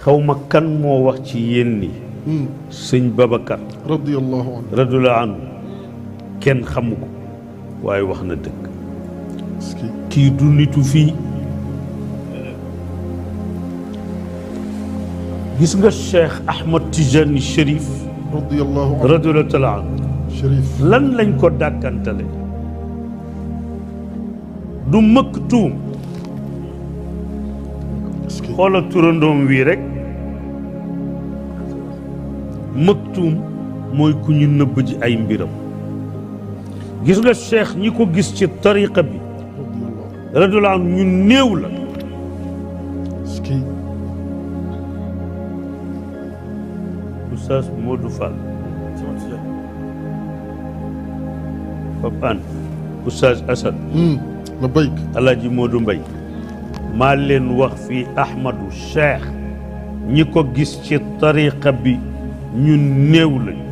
xawma kan moo wax ci yéen ni sëñ Babacar radiyallahu anhu radiyallahu anhu kenn xamu ko waaye wax na dëgg kii du nitu fii gis nga Cheikh Ahmad Tijani Chérif radiyallahu anhu radiyallahu anhu Chérif lan lañ ko dàkkantale du mëkk tuum xoola turandoom wii rek mëktuum mooy ku ñu nëbb ji ay mbiram gis nga cheikh ñi ko gis ci tariqa bi radiyallahu anhu ñu néew la Oustaz Modou Fall Papan Oustaz Assad la bayk Alaaji Modou Mbaye maa leen wax fii Ahmadu Cheikh ñi ko gis ci tariqa bi ñu néew lañu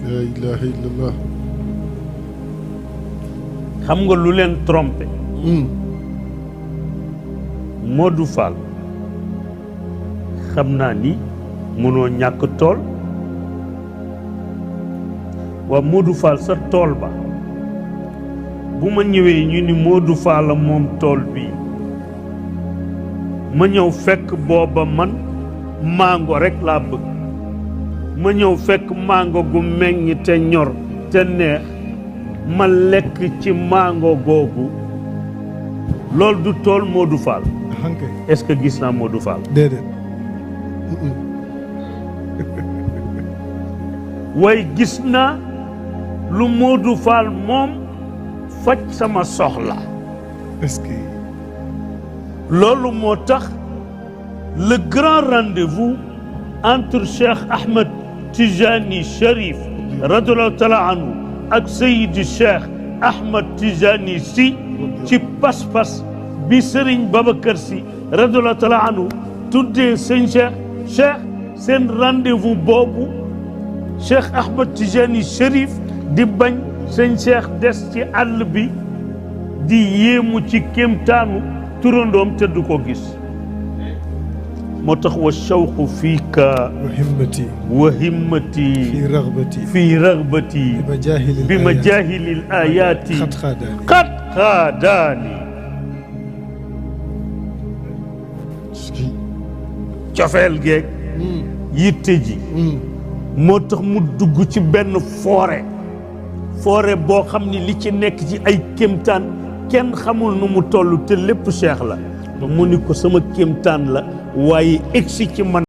la ilaha illallah xam nga lu leen trompé Modou Fall xam naa ni mënoo ñàkk tool waa Modou Fall sa tool ba bu ma ñëwee ñu ni Modou Fall la moom tool bii ma ñëw fekk booba man mango rek laa bëgg ma ñëw fekk mango gu meññ te ñor te neex ma lekk ci mango googu loolu du tool Modou Fall est-ce que gis naa Modou Fall déedéet waaye gis naa lu Modou Fall moom faj sama soxla est-ce que loolu moo tax le grand rendez-vous entre Cheikh Ahmed Tijani Chérif radiyallahu taala anhu ak Seydi Cheikh Ahmed Tijani Sy ci pas-pas bi Serigne Babacar Sy radiyallahu taala anhu tuddee sëñ Cheikh seen rendez-vous boobu Cheikh Ahmed Tijani Chérif di bañ sëñ Cheikh des ci àll bi di yéemu ci kéemtaanu turandoom te du ko gis moo tax wa shawqu fiika wa himmati fi ragbati bi majahilil ayaati qad xaadaani cofeel geeg yitte ji moo tax mu dugg ci benn forêt boo xam ni li ci nekk ci ay kéemtaan kenn xamul nu mu toll te lépp cheikh la mu ni ko sama kéemtaan la waaye egsi ci man